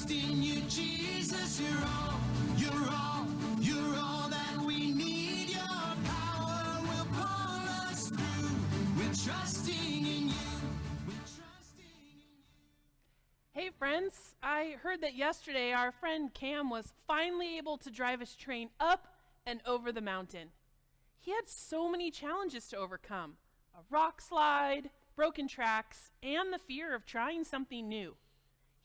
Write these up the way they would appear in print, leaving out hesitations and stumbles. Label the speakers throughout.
Speaker 1: trust in you, Jesus. You're all that we need. Your power will pull us through. We're trusting in you.
Speaker 2: Hey friends, I heard that yesterday our friend Cam was finally able to drive his train up and over the mountain. He had so many challenges to overcome: a rock slide, broken tracks, and the fear of trying something new.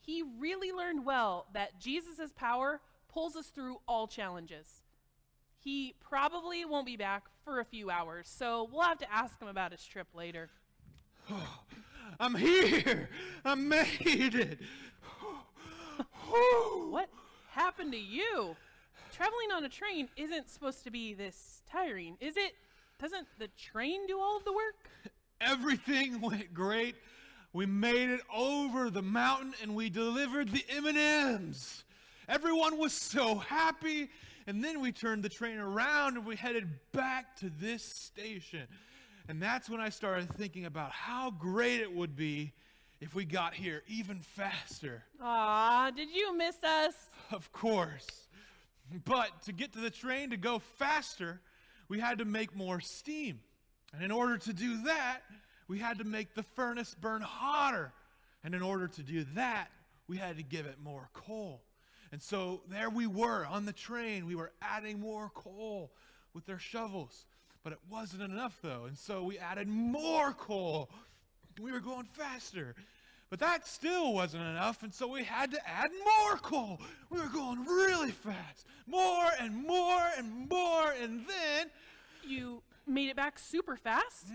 Speaker 2: He really learned well that Jesus' power pulls us through all challenges. He probably won't be back for a few hours, so we'll have to ask him about his trip later.
Speaker 3: I'm here! I made it!
Speaker 2: What happened to you? Traveling on a train isn't supposed to be this tiring, is it? Doesn't the train do all of the work?
Speaker 3: Everything went great. We made it over the mountain and we delivered the M&Ms. Everyone was so happy. And then we turned the train around and we headed back to this station. And that's when I started thinking about how great it would be if we got here even faster.
Speaker 2: Aw, did you miss us?
Speaker 3: Of course. But to get to the train to go faster, we had to make more steam. And in order to do that, we had to make the furnace burn hotter. And in order to do that, we had to give it more coal. And so there we were on the train. We were adding more coal with our shovels. But it wasn't enough, though. And so we added more coal. We were going faster. But that still wasn't enough. And so we had to add more coal. We were going really fast. More and more and more. And then...
Speaker 2: You made it back super fast?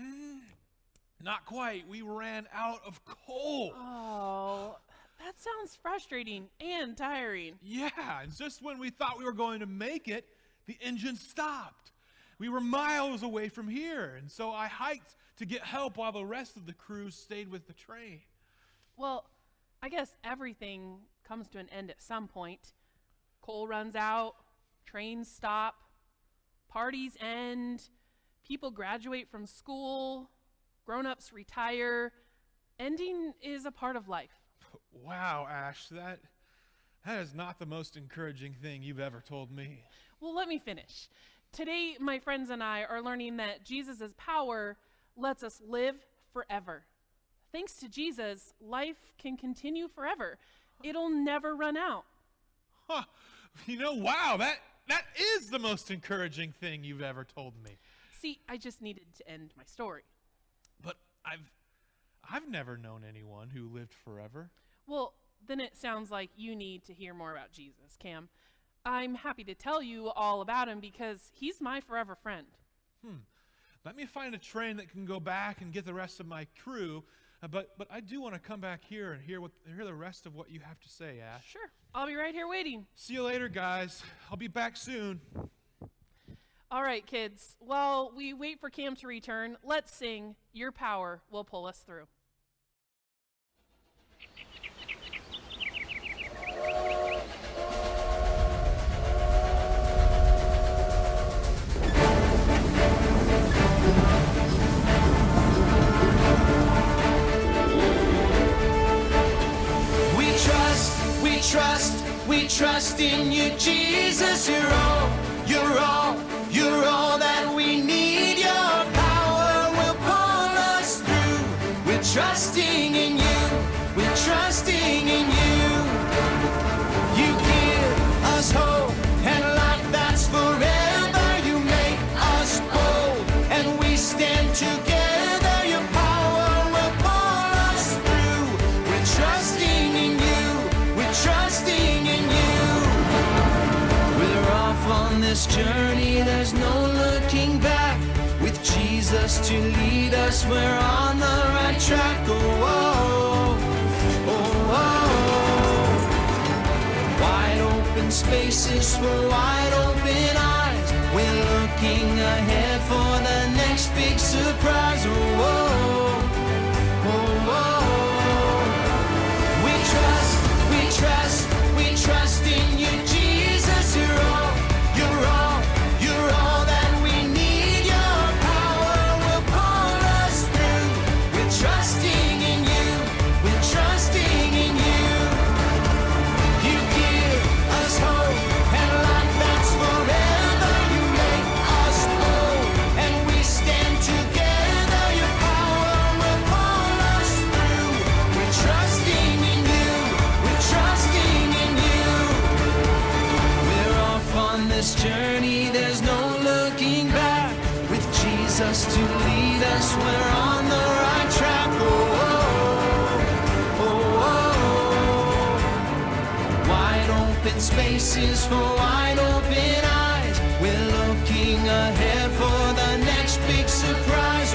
Speaker 3: Not quite. We ran out of coal.
Speaker 2: Oh, that sounds frustrating and tiring.
Speaker 3: Yeah, and just when we thought we were going to make it, the engine stopped. We were miles away from here, and so I hiked to get help while the rest of the crew stayed with the train.
Speaker 2: Well, I guess everything comes to an end at some point. Coal runs out, trains stop, parties end, people graduate from school, grown-ups retire. Ending is a part of life.
Speaker 3: Wow, Ash, that is not the most encouraging thing you've ever told me.
Speaker 2: Well, let me finish. Today, my friends and I are learning that Jesus' power lets us live forever. Thanks to Jesus, life can continue forever. It'll never run out.
Speaker 3: Huh. Wow, that is the most encouraging thing you've ever told me.
Speaker 2: See, I just needed to end my story.
Speaker 3: But I've never known anyone who lived forever.
Speaker 2: Well, then it sounds like you need to hear more about Jesus, Cam. I'm happy to tell you all about him because he's my forever friend.
Speaker 3: Let me find a train that can go back and get the rest of my crew. But I do want to come back here and hear the rest of what you have to say, Ash.
Speaker 2: Sure. I'll be right here waiting.
Speaker 3: See you later, guys. I'll be back soon.
Speaker 2: All right, kids. While we wait for Cam to return, let's sing Your Power Will Pull Us Through.
Speaker 1: We trust in you, Jesus. You're all that we need. Your power will pull us through. We're trusting in you. We're trusting in you. You give us hope and life that's forever. You make us bold and we stand together. Your power will pull us through. We're trusting in you. We're trusting in you. We're off on this journey. There's no looking back. With Jesus to lead us, we're on the right track. Oh, oh, oh, oh. Wide open spaces for wide open eyes. We're looking ahead for the next big surprise. Oh, oh, oh, oh. We trust in you, Jesus. You're all that we need. Your power will pull us through. We're trusting in you. We're trusting in you. You trust we're on the right track. Wide open spaces for wide open eyes. We're looking ahead for the next big surprise.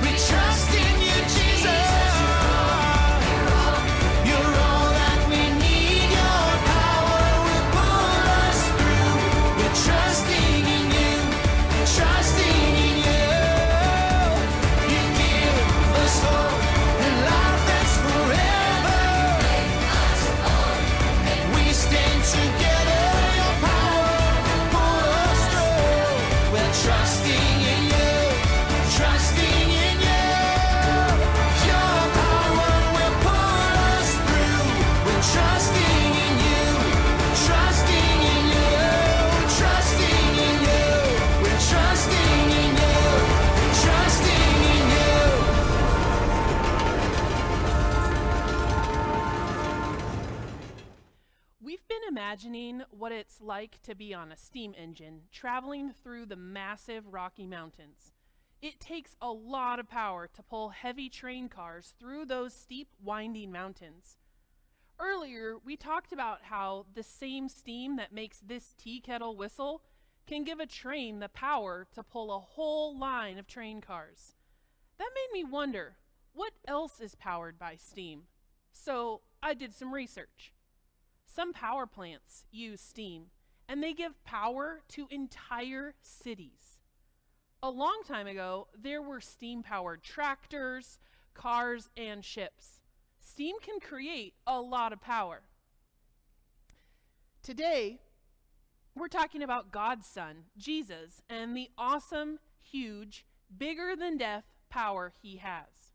Speaker 1: We trust in you, Jesus. You're all that we need. Your power will pull us through. We're trusting in you, trusting in you. You give us hope and life that's forever. We stand together. Your power will pull us through. We're trusting in you, trusting in you. Your power will pull us through. We're trusting in you, trusting in you, trusting in you. We're trusting in you, trusting in you.
Speaker 2: We've been imagining what it's like to be on a steam engine traveling through the massive Rocky Mountains. It takes a lot of power to pull heavy train cars through those steep, winding mountains. Earlier, we talked about how the same steam that makes this tea kettle whistle can give a train the power to pull a whole line of train cars. That made me wonder, what else is powered by steam? So I did some research. Some power plants use steam, and they give power to entire cities. A long time ago, there were steam-powered tractors, cars, and ships. Steam can create a lot of power. Today, we're talking about God's Son, Jesus, and the awesome, huge, bigger-than-death power he has.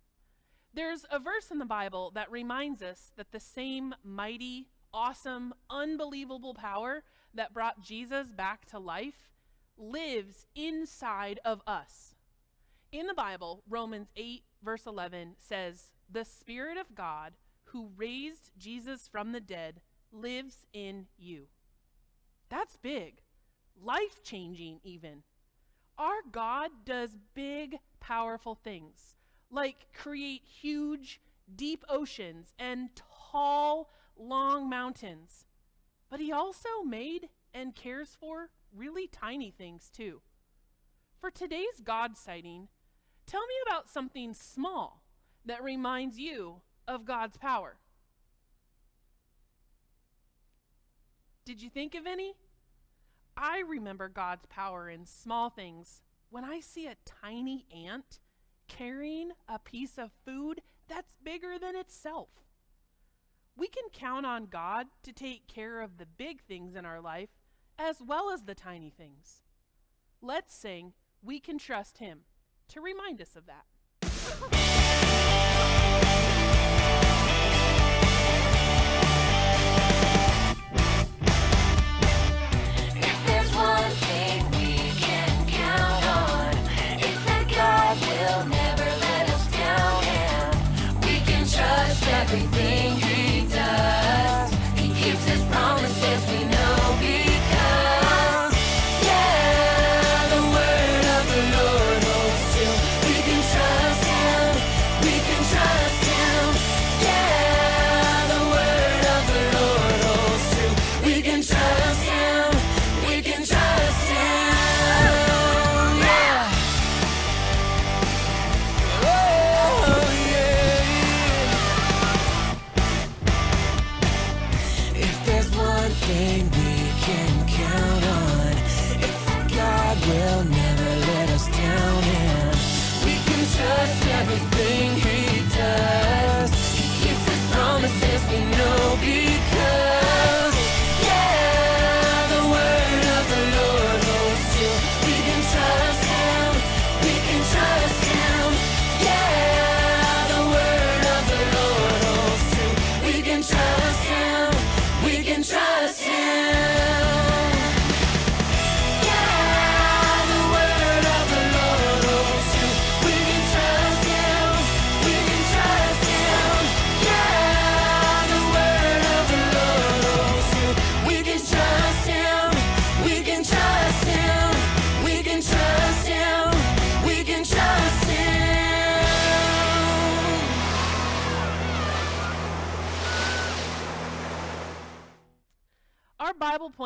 Speaker 2: There's a verse in the Bible that reminds us that the same mighty, awesome, unbelievable power that brought Jesus back to life lives inside of us. In the Bible, Romans 8, verse 11 says, "The Spirit of God, who raised Jesus from the dead, lives in you." That's big, life-changing even. Our God does big, powerful things, like create huge, deep oceans and tall, long mountains. But he also made and cares for really tiny things too. For today's God sighting, tell me about something small that reminds you of God's power. Did you think of any? I remember God's power in small things. When I see a tiny ant carrying a piece of food that's bigger than itself. We can count on God to take care of the big things in our life as well as the tiny things. Let's sing "We Can Trust Him" to remind us of that.
Speaker 4: If there's one thing we can count on, it's that God will never let us down, and we can trust everything He does. He keeps His promises, we know, because, yeah, the word of the Lord holds true. We can trust Him, we can trust Him, yeah, the word of the Lord holds true. We can trust Him, we can trust Him, yeah. Oh, yeah.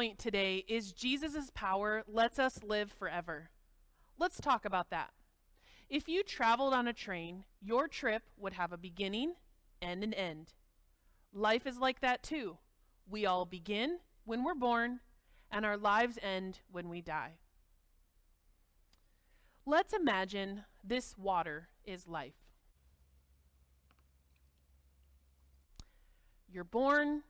Speaker 2: point today is Jesus' power lets us live forever. Let's talk about that. If you traveled on a train, your trip would have a beginning and an end. Life is like that too. We all begin when we're born, and our lives end when we die. Let's imagine this water is life. You're born.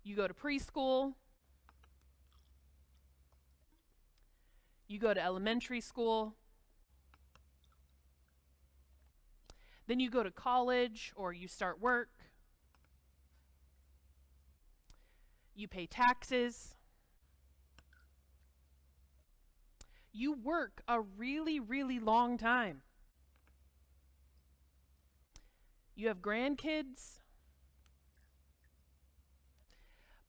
Speaker 2: You go to preschool. You go to elementary school. Then you go to college or you start work. You pay taxes. You work a really, really long time. You have grandkids.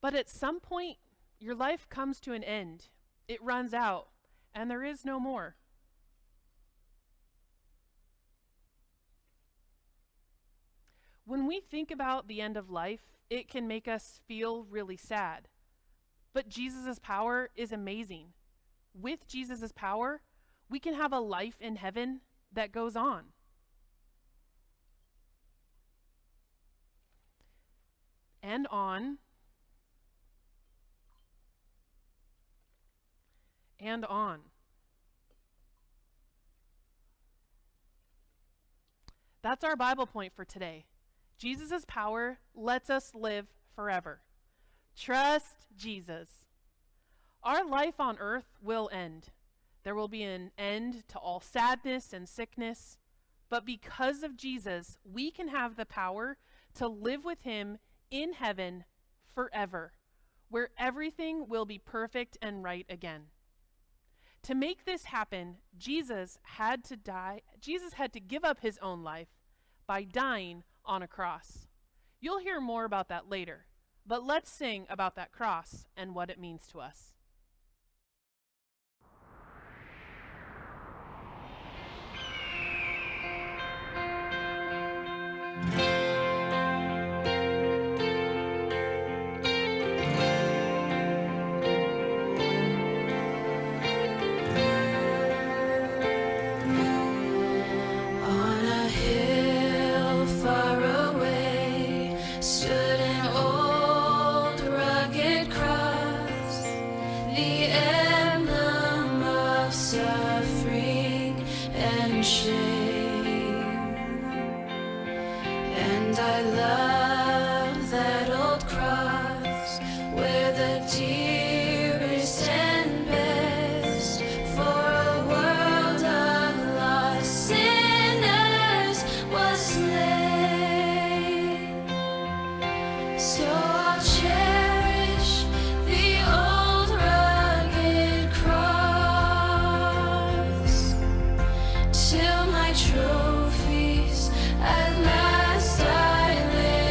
Speaker 2: But at some point, your life comes to an end. It runs out, and there is no more. When we think about the end of life, it can make us feel really sad. But Jesus' power is amazing. With Jesus' power, we can have a life in heaven that goes on. And on. And on. That's our Bible point for today. Jesus' power lets us live forever. Trust Jesus. Our life on earth will end. There will be an end to all sadness and sickness. But because of Jesus, we can have the power to live with him in heaven forever, where everything will be perfect and right again. To make this happen, Jesus had to die. Jesus had to give up his own life by dying on a cross. You'll hear more about that later, but let's sing about that cross and what it means to us.
Speaker 4: On a hill far away stood an old rugged cross, the emblem of suffering and shame. And I love that old cross where the dearest and best for a world of lost sinners was slain. So I'll cherish the old rugged cross till my trophies at last I lay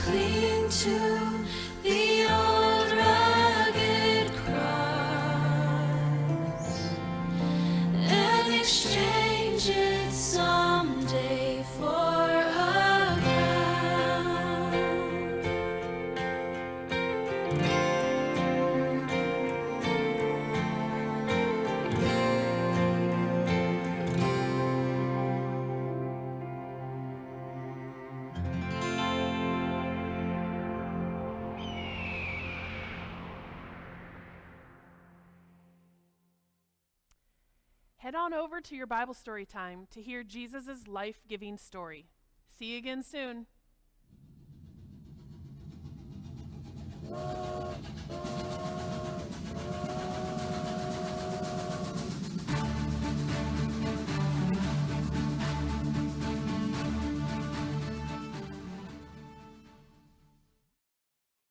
Speaker 4: Cling to the old rugged cross and exchange it someday for a crown.
Speaker 2: Head on over to your Bible story time to hear Jesus' life-giving story. See you again soon.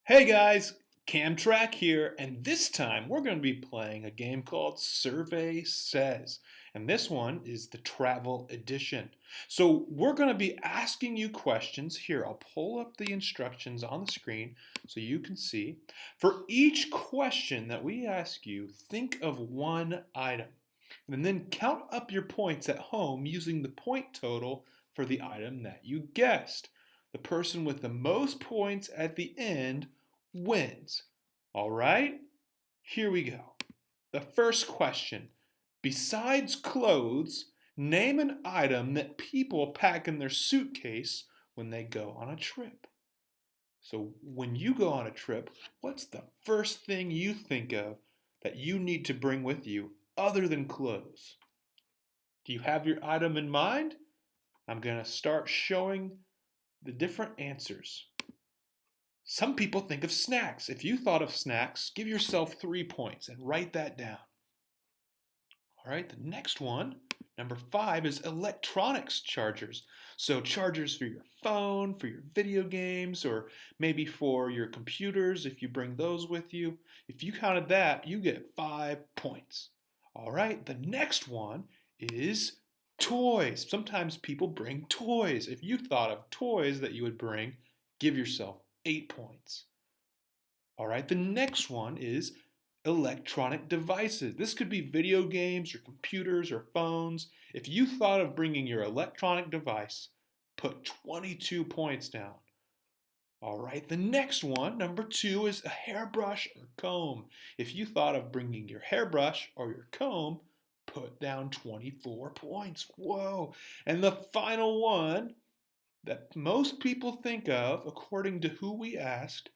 Speaker 5: Hey guys, Camtrack here, and this time we're going to be playing a game called Survey Says, and this one is the travel edition. So we're going to be asking you questions. Here, I'll pull up the instructions on the screen so you can see. For each question that we ask you, think of one item, and then count up your points at home using the point total for the item that you guessed. The person with the most points at the end wins. All right, here we go. The first question. Besides clothes, name an item that people pack in their suitcase when they go on a trip. So when you go on a trip, what's the first thing you think of that you need to bring with you other than clothes? Do you have your item in mind? I'm going to start showing the different answers. Some people think of snacks. If you thought of snacks, give yourself 3 points and write that down. All right, the next one, number 5, is electronics chargers. So chargers for your phone, for your video games, or maybe for your computers if you bring those with you. If you counted that, you get 5 points. All right, the next one is toys. Sometimes people bring toys. If you thought of toys that you would bring, give yourself 8 points. All right, the next one is electronic devices. This could be video games or computers or phones. If you thought of bringing your electronic device, put 22 points down. All right, the next one, number 2, is a hairbrush or comb. If you thought of bringing your hairbrush or your comb, put down 24 points. Whoa. And the final one that most people think of, according to who we asked,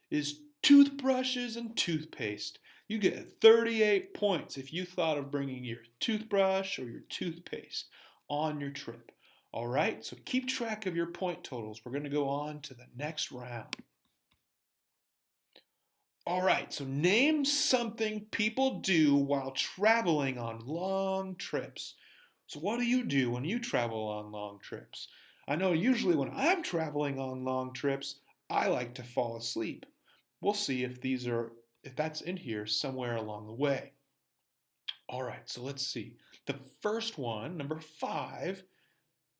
Speaker 5: is toothbrushes and toothpaste. You get 38 points if you thought of bringing your toothbrush or your toothpaste on your trip. All right, so keep track of your point totals. We're going to go on to the next round. All right, so name something people do while traveling on long trips. So what do you do when you travel on long trips? I know usually when I'm traveling on long trips, I like to fall asleep. We'll see if that's in here somewhere along the way. All right, so let's see. The first one, number 5,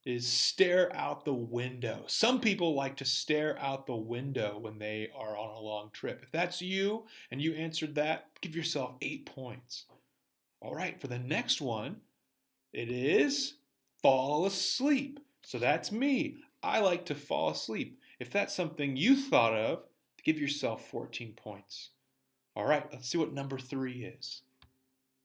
Speaker 5: is stare out the window. Some people like to stare out the window when they are on a long trip. If that's you and you answered that, give yourself 8 points. All right, for the next one, it is fall asleep. So that's me. I like to fall asleep. If that's something you thought of, give yourself 14 points. All right, let's see what number 3 is.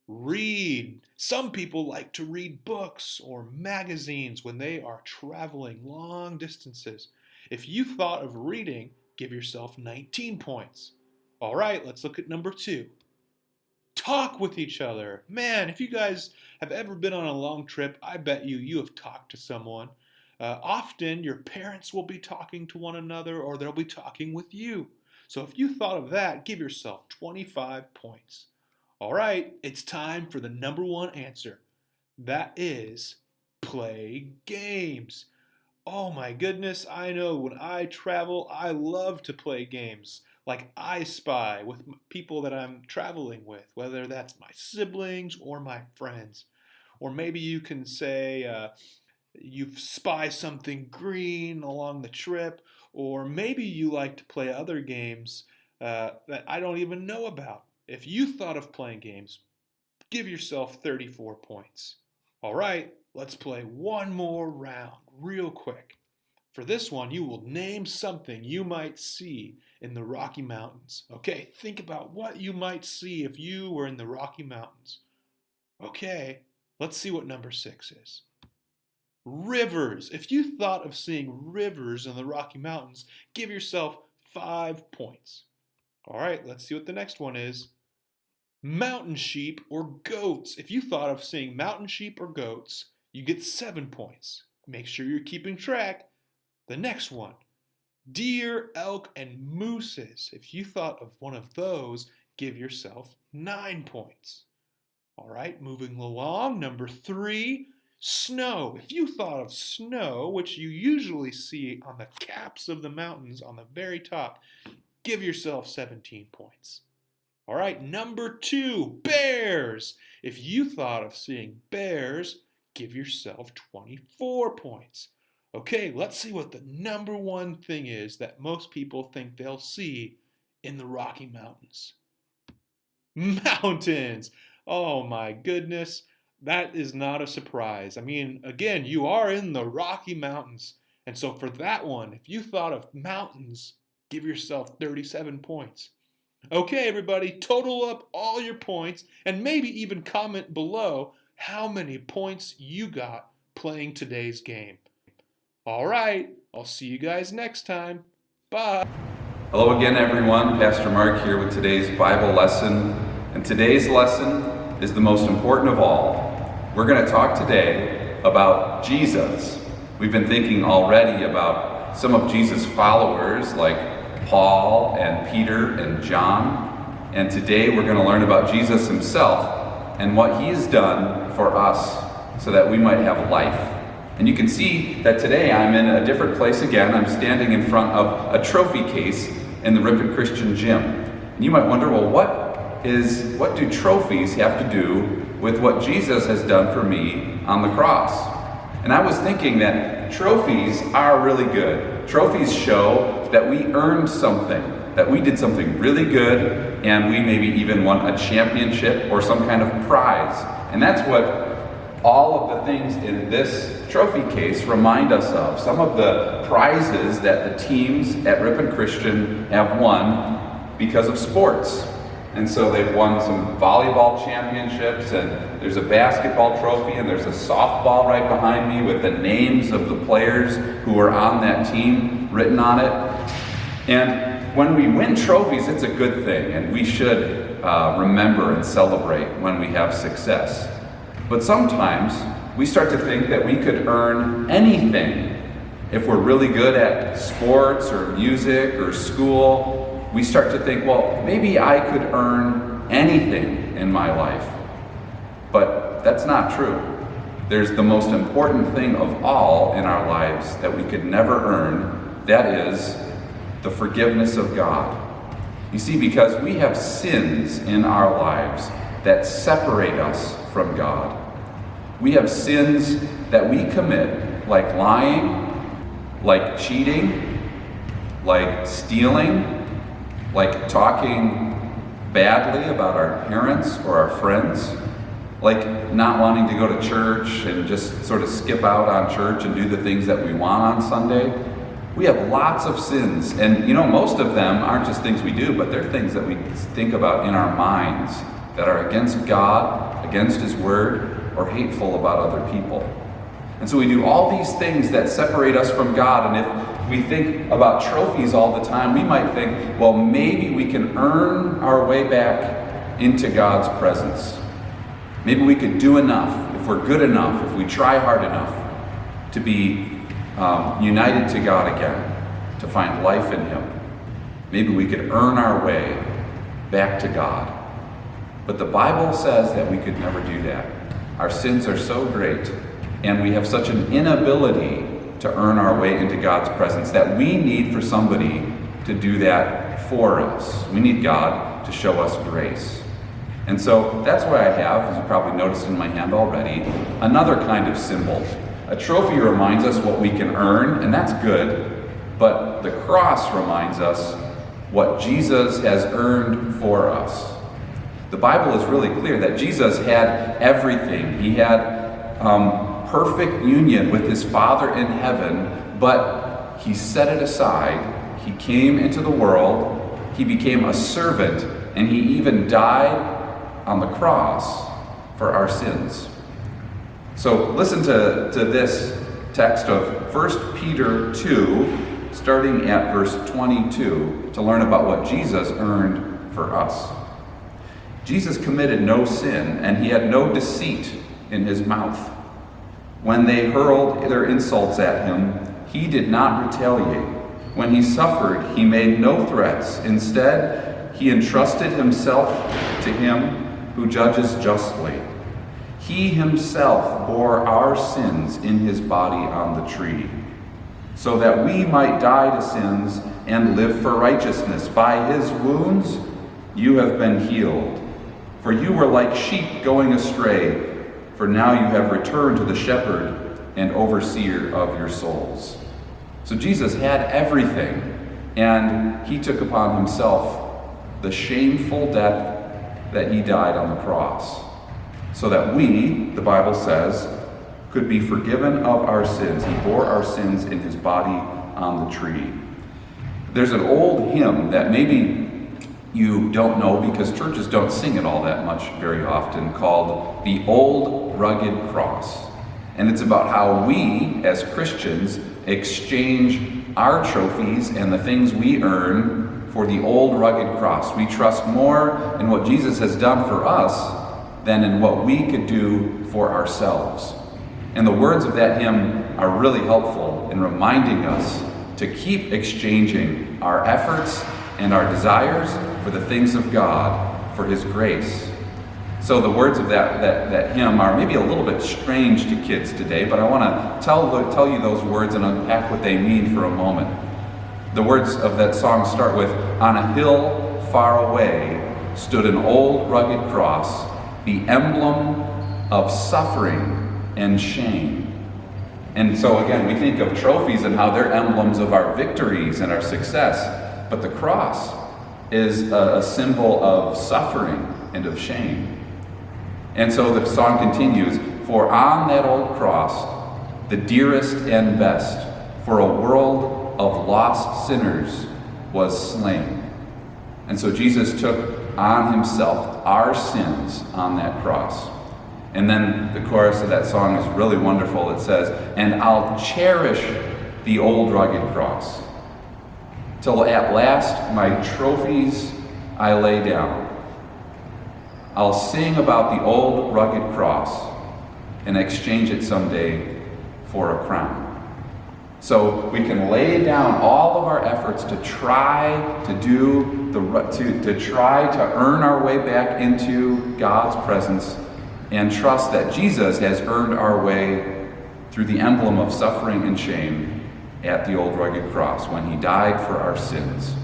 Speaker 5: Read. Some people like to read books or magazines when they are traveling long distances. If you thought of reading, give yourself 19 points. All right, let's look at number 2. Talk with each other. Man, if you guys have ever been on a long trip, I bet you have talked to someone. Often your parents will be talking to one another or they'll be talking with you. So if you thought of that, give yourself 25 points. All right, it's time for the number 1 answer. That is play games. Oh my goodness, I know when I travel, I love to play games like I Spy with people that I'm traveling with, whether that's my siblings or my friends. Or maybe you can say you spy something green along the trip, or maybe you like to play other games that I don't even know about. If you thought of playing games, give yourself 34 points. All right, let's play one more round real quick. For this one, you will name something you might see in the Rocky Mountains. Okay, think about what you might see if you were in the Rocky Mountains. Okay, let's see what number 6 is. Rivers. If you thought of seeing rivers in the Rocky Mountains, give yourself 5 points. All right, let's see what the next one is. Mountain sheep or goats. If you thought of seeing mountain sheep or goats, you get 7 points. Make sure you're keeping track. The next one, deer, elk, and mooses. If you thought of one of those, give yourself 9 points. All right, moving along. Number 3, snow. If you thought of snow, which you usually see on the caps of the mountains on the very top, give yourself 17 points. All right, number 2, bears. If you thought of seeing bears, give yourself 24 points. Okay, let's see what the number 1 thing is that most people think they'll see in the Rocky Mountains. Mountains. Oh my goodness, that is not a surprise. I mean, again, you are in the Rocky Mountains. And so for that one, if you thought of mountains, give yourself 37 points. Okay, everybody, total up all your points and maybe even comment below how many points you got playing today's game. All right, I'll see you guys next time. Bye.
Speaker 6: Hello again, everyone. Pastor Mark here with today's Bible lesson. And today's lesson is the most important of all. We're going to talk today about Jesus. We've been thinking already about some of Jesus' followers like Paul and Peter and John. And today we're going to learn about Jesus himself and what he has done for us so that we might have life. And you can see that today I'm in a different place again. I'm standing in front of a trophy case in the Ripon Christian Gym. And you might wonder, well, what do trophies have to do with what Jesus has done for me on the cross? And I was thinking that trophies are really good. Trophies show that we earned something, that we did something really good, and we maybe even won a championship or some kind of prize. And that's what all of the things in this trophy case remind us of. Some of the prizes that the teams at Ripon Christian have won because of sports. And so they've won some volleyball championships, and there's a basketball trophy, and there's a softball right behind me with the names of the players who were on that team written on it. And when we win trophies, it's a good thing, and we should remember and celebrate when we have success. But sometimes we start to think that we could earn anything. If we're really good at sports or music or school, we start to think, well, maybe I could earn anything in my life. But that's not true. There's the most important thing of all in our lives that we could never earn. That is the forgiveness of God. You see, because we have sins in our lives that separate us from God. We have sins that we commit, like lying, like cheating, like stealing, like talking badly about our parents or our friends, like not wanting to go to church and just sort of skip out on church and do the things that we want on Sunday. We have lots of sins, and most of them aren't just things we do, but they're things that we think about in our minds that are against God, against His Word, or hateful about other people. And so we do all these things that separate us from God, and if we think about trophies all the time, we might think, well, maybe we can earn our way back into God's presence. Maybe we could do enough, if we're good enough, if we try hard enough, to be united to God again, to find life in Him. Maybe we could earn our way back to God. But the Bible says that we could never do that. Our sins are so great, and we have such an inability to earn our way into God's presence that we need for somebody to do that for us. We need God to show us grace. And so that's why I have, as you probably noticed in my hand already, another kind of symbol. A trophy reminds us what we can earn, and that's good, but the cross reminds us what Jesus has earned for us. The Bible is really clear that Jesus had everything. He had perfect union with his Father in heaven, but he set it aside. He came into the world, he became a servant, and he even died on the cross for our sins. So listen to this text of 1 Peter 2, starting at verse 22, to learn about what Jesus earned for us. Jesus committed no sin, and he had no deceit in his mouth. When they hurled their insults at him, he did not retaliate. When he suffered, he made no threats. Instead, he entrusted himself to him who judges justly. He himself bore our sins in his body on the tree, so that we might die to sins and live for righteousness. By his wounds you have been healed. For you were like sheep going astray, for now you have returned to the shepherd and overseer of your souls. So Jesus had everything, and he took upon himself the shameful death that he died on the cross, so that we, the Bible says, could be forgiven of our sins. He bore our sins in his body on the tree. There's an old hymn that maybe you don't know because churches don't sing it all that much very often, called The Old Rugged Cross. And it's about how we, as Christians, exchange our trophies and the things we earn for the old rugged cross. We trust more in what Jesus has done for us than in what we could do for ourselves. And the words of that hymn are really helpful in reminding us to keep exchanging our efforts and our desires for the things of God, for his grace. So the words of that hymn are maybe a little bit strange to kids today, but I want to tell you those words and unpack what they mean for a moment. The words of that song start with, "On a hill far away stood an old rugged cross, the emblem of suffering and shame." And so again, we think of trophies and how they're emblems of our victories and our success, but the cross is a symbol of suffering and of shame. And so the song continues, "For on that old cross, the dearest and best, for a world of lost sinners was slain." And so Jesus took on himself our sins on that cross. And then the chorus of that song is really wonderful. It says, "And I'll cherish the old rugged cross, till at last my trophies I lay down. I'll sing about the old rugged cross and exchange it someday for a crown." So we can lay down all of our efforts to try to try to earn our way back into God's presence, and trust that Jesus has earned our way through the emblem of suffering and shame at the old rugged cross when he died for our sins.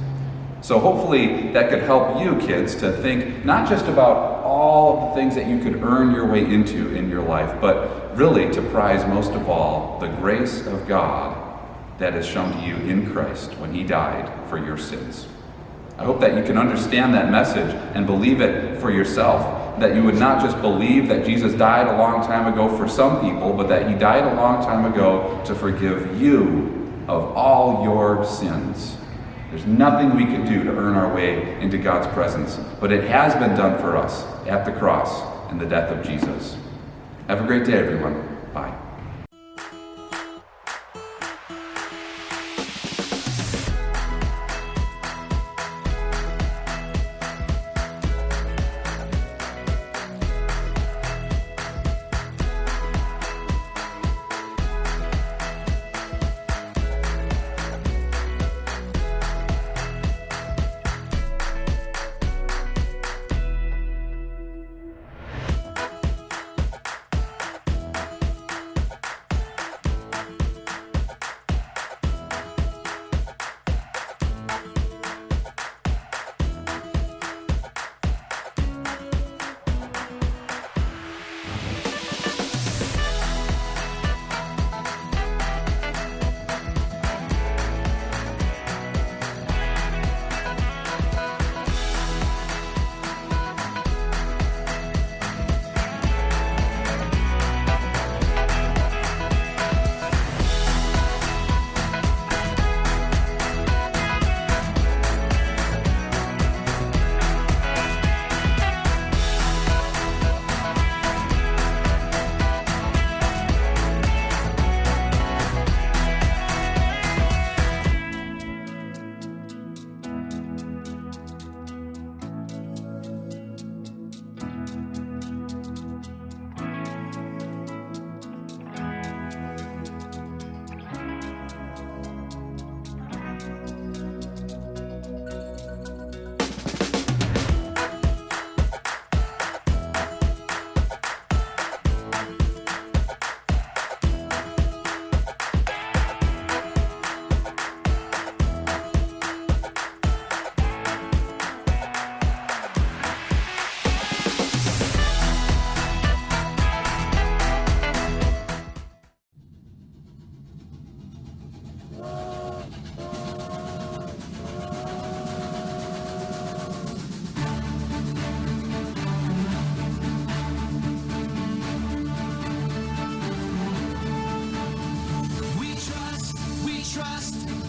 Speaker 6: So hopefully that could help you kids to think not just about all of the things that you could earn your way into in your life, but really to prize most of all the grace of God that is shown to you in Christ when he died for your sins. I hope that you can understand that message and believe it for yourself, that you would not just believe that Jesus died a long time ago for some people, but that he died a long time ago to forgive you of all your sins. There's nothing we can do to earn our way into God's presence, but it has been done for us at the cross and the death of Jesus. Have a great day, everyone. Bye.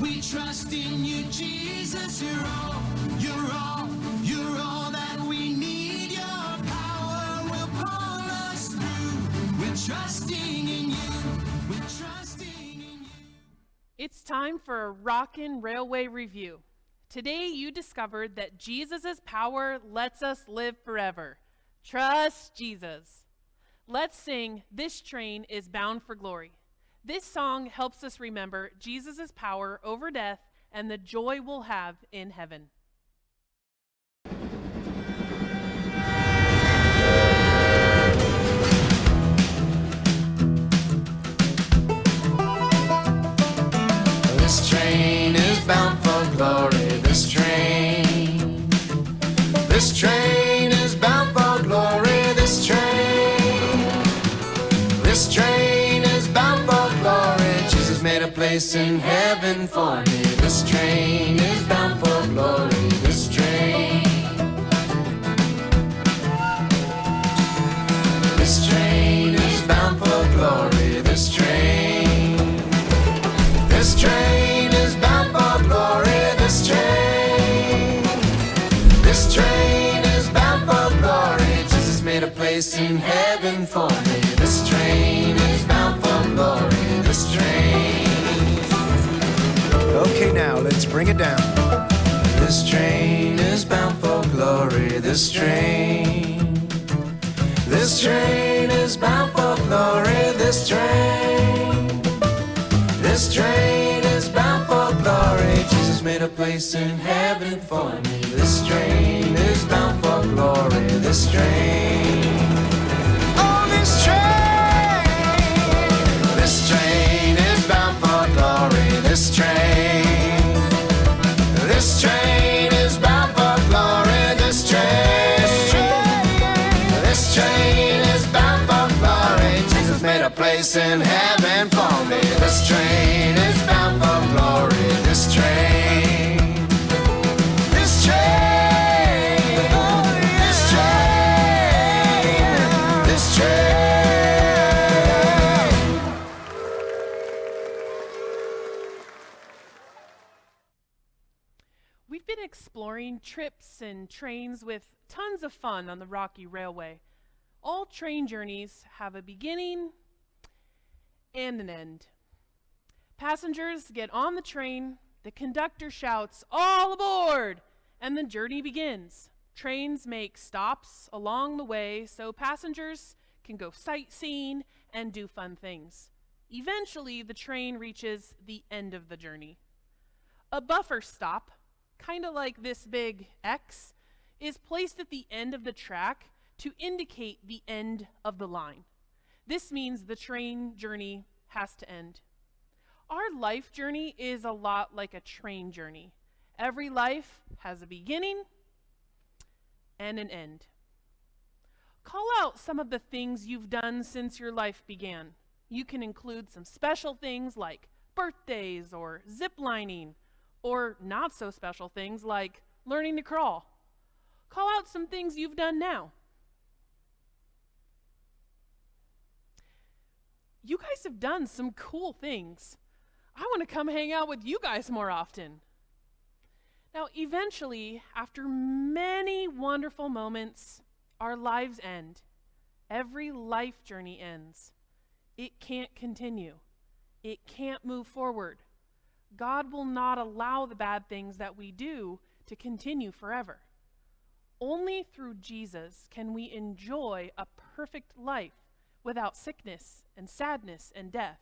Speaker 1: We trust in you, Jesus. You're all, you're all, you're all that we need. Your power will pull us through. We're trusting in you. We're trusting in you.
Speaker 2: It's time for a Rockin' Railway review. Today you discovered that Jesus' power lets us live forever. Trust Jesus. Let's sing This Train is Bound for Glory. This song helps us remember Jesus' power over death and the joy we'll have in heaven.
Speaker 1: This train is bound for glory. This train is bound for glory. This train is bound for glory. Jesus made a place in heaven for me. This train is bound for glory. This train is bound for glory. This train is bound for glory. This train is bound for glory. Jesus made a place in heaven for me. This train is bound for glory. This train.
Speaker 7: Okay, now let's bring it down.
Speaker 1: This train is bound for glory. This train is bound for glory. This train is bound for glory. Jesus made a place in heaven for me. This train is bound for glory. This train. Oh, this train is bound for glory. This train is bound for glory. This train is bound for glory. Jesus made a place in heaven for me. This train is bound for glory. This train. This train. This train. This train.
Speaker 2: We've been exploring trips and trains with tons of fun on the Rocky Railway. All train journeys have a beginning and an end. Passengers get on the train, the conductor shouts, "All aboard!" and the journey begins. Trains make stops along the way so passengers can go sightseeing and do fun things. Eventually, the train reaches the end of the journey. A buffer stop, kind of like this big X, is placed at the end of the track to indicate the end of the line. This means the train journey has to end. Our life journey is a lot like a train journey. Every life has a beginning and an end. Call out some of the things you've done since your life began. You can include some special things like birthdays or zip lining, or not so special things like learning to crawl. Call out some things you've done now. You guys have done some cool things. I want to come hang out with you guys more often. Now, eventually, after many wonderful moments, our lives end. Every life journey ends. It can't continue. It can't move forward. God will not allow the bad things that we do to continue forever. Only through Jesus can we enjoy a perfect life without sickness and sadness and death.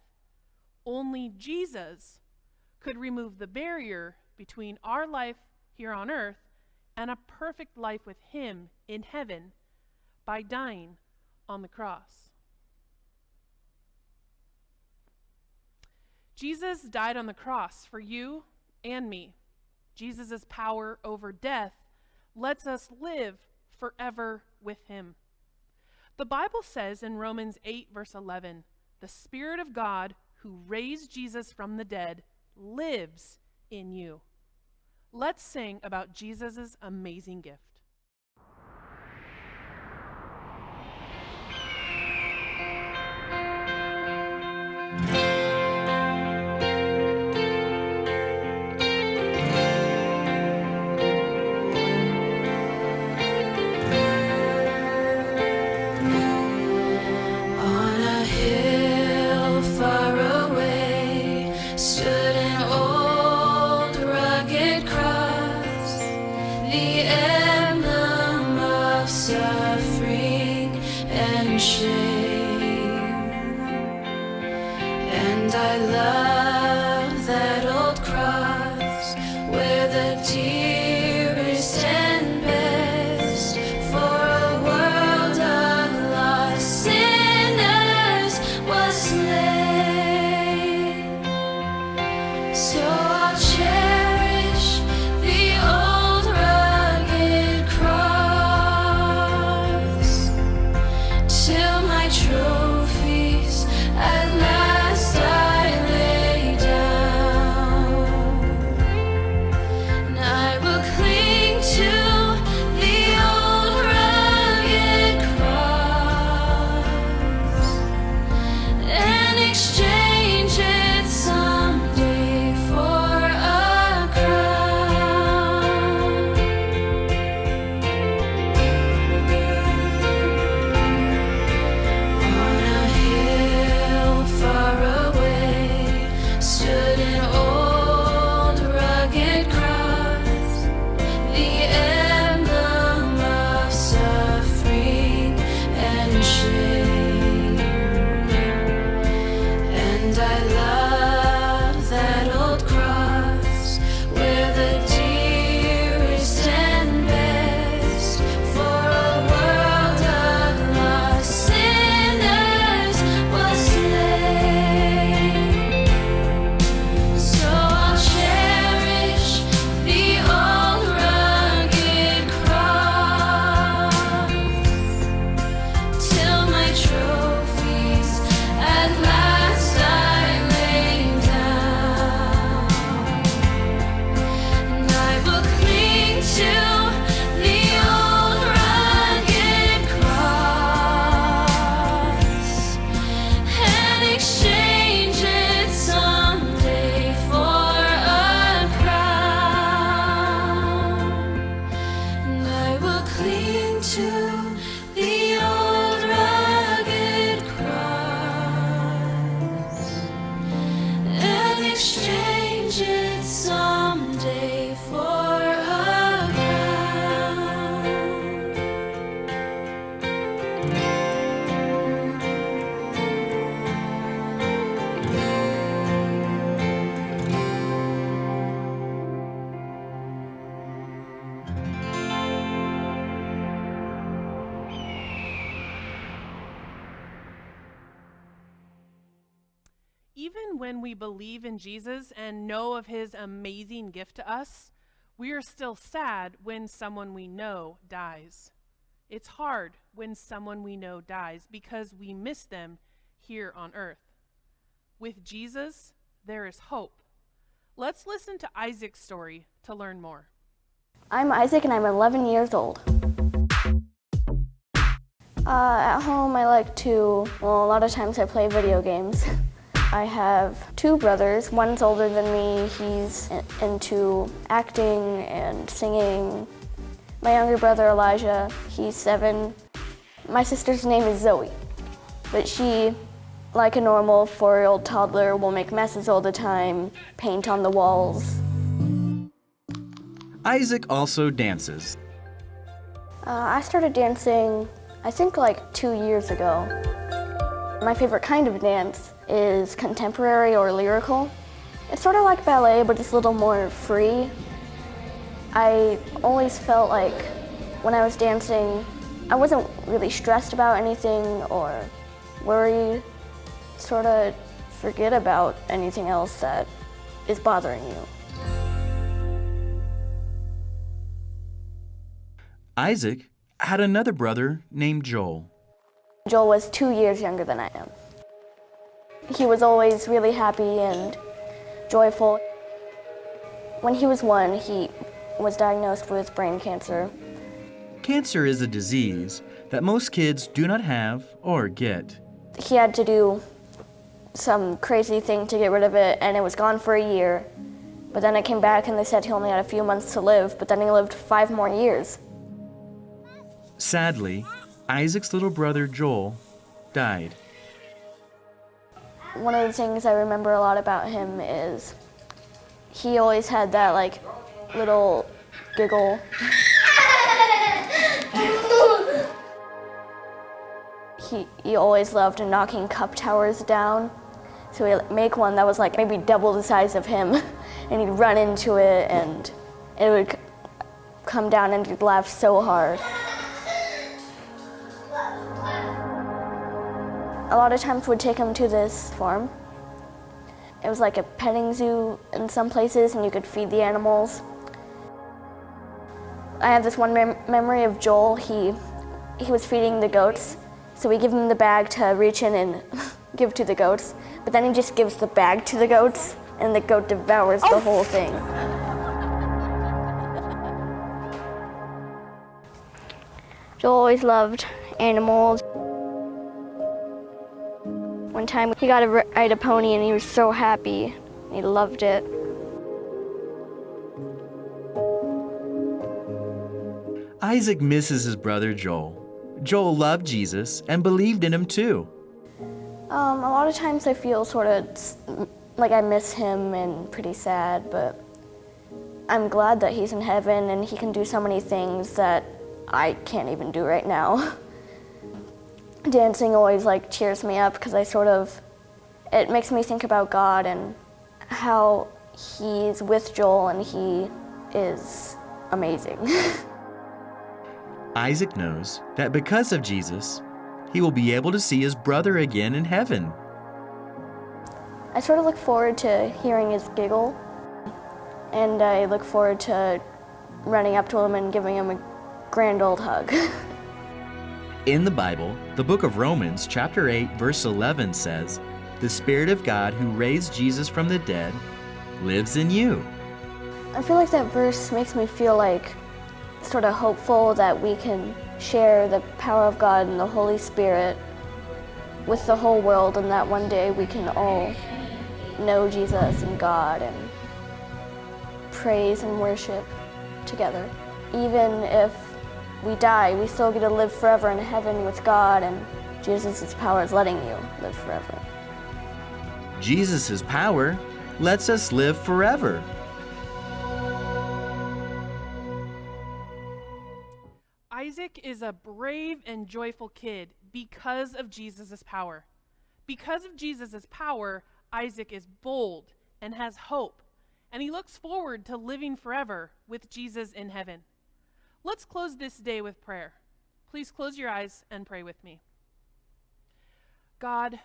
Speaker 2: Only Jesus could remove the barrier between our life here on earth and a perfect life with Him in heaven by dying on the cross. Jesus died on the cross for you and me. Jesus' power over death lets us live forever with Him. The Bible says in Romans 8, verse 11, the Spirit of God who raised Jesus from the dead lives in you. Let's sing about Jesus' amazing gift.
Speaker 4: and shame. And I love that old cross where the dearest and best for a world of lost sinners was slain. So I'll cherish the old rugged cross till my trophies at last I lay down. And I will cling to the old rugged cross and exchange it someday for a crown. On a hill far away stood an old rugged cross, the emblem of suffering and shame. And I love that old cross where the dearest and best for a world of lost sinners was slain. So I'll cherish the old rugged cross till my trophies at last I lay down. And I will cling to the old rugged cross and exchange it someday for a crown. And I will cling to the old rugged cross and exchange it someday for a crown.
Speaker 2: Even when we believe in Jesus and know of his amazing gift to us, we are still sad when someone we know dies. It's hard when someone we know dies because we miss them here on earth. With Jesus, there is hope. Let's listen to Isaac's story to learn more.
Speaker 7: I'm Isaac and I'm 11 years old. At home I like to, well, a lot of times I play video games. I have two brothers. One's older than me. He's into acting and singing. My younger brother Elijah, he's 7. My sister's name is Zoe, but she, like a normal 4-year-old toddler, will make messes all the time, paint on the walls.
Speaker 8: Isaac also dances.
Speaker 7: I started dancing, I think like 2 years ago. My favorite kind of dance is contemporary or lyrical. It's sort of like ballet, but it's a little more free. I always felt like when I was dancing, I wasn't really stressed about anything or worried. Sort of forget about anything else that is bothering you.
Speaker 8: Isaac had another brother named Joel.
Speaker 7: Joel was 2 years younger than I am. He was always really happy and joyful. When he was 1, he was diagnosed with brain cancer.
Speaker 8: Cancer is a disease that most kids do not have or get.
Speaker 7: He had to do some crazy thing to get rid of it, and it was gone for a year. But then it came back and they said he only had a few months to live, but then he lived 5 more years.
Speaker 8: Sadly, Isaac's little brother Joel died.
Speaker 7: One of the things I remember a lot about him is he always had that like little giggle. he always loved knocking cup towers down. So he'd make one that was like maybe double the size of him, and he'd run into it, and it would come down, and he'd laugh so hard. A lot of times we'd take him to this farm. It was like a petting zoo in some places, and you could feed the animals. I have this one memory of Joel. He was feeding the goats, so we give him the bag to reach in and give to the goats, but then he just gives the bag to the goats, and the goat devours the whole thing. Joel always loved animals. One time he got to ride a pony, and he was so happy. He loved it.
Speaker 8: Isaac misses his brother Joel. Joel loved Jesus and believed in him too.
Speaker 7: A lot of times I feel sort of like I miss him and pretty sad, but I'm glad that he's in heaven and he can do so many things that I can't even do right now. Dancing always like cheers me up because it makes me think about God and how he's with Joel and he is amazing.
Speaker 8: Isaac knows that because of Jesus, he will be able to see his brother again in heaven.
Speaker 7: I sort of look forward to hearing his giggle, and I look forward to running up to him and giving him a grand old hug.
Speaker 8: In the Bible, the book of Romans, chapter 8, verse 11 says, "The Spirit of God who raised Jesus from the dead lives in you."
Speaker 7: I feel like that verse makes me feel like sort of hopeful that we can share the power of God and the Holy Spirit with the whole world, and that one day we can all know Jesus and God and praise and worship together. Even if we die, we still get to live forever in heaven with God, and Jesus' power is letting you live forever.
Speaker 8: Jesus' power lets us live forever.
Speaker 2: Isaac is a brave and joyful kid because of Jesus' power. Because of Jesus' power, Isaac is bold and has hope, and he looks forward to living forever with Jesus in heaven. Let's close this day with prayer. Please close your eyes and pray with me. God,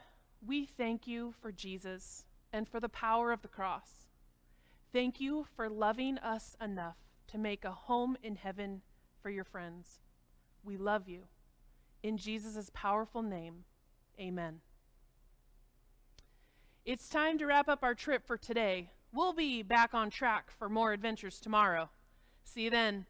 Speaker 2: we thank you for Jesus and for the power of the cross. Thank you for loving us enough to make a home in heaven for your friends. We love you. In Jesus' powerful name, amen. It's time to wrap up our trip for today. We'll be back on track for more adventures tomorrow. See you then.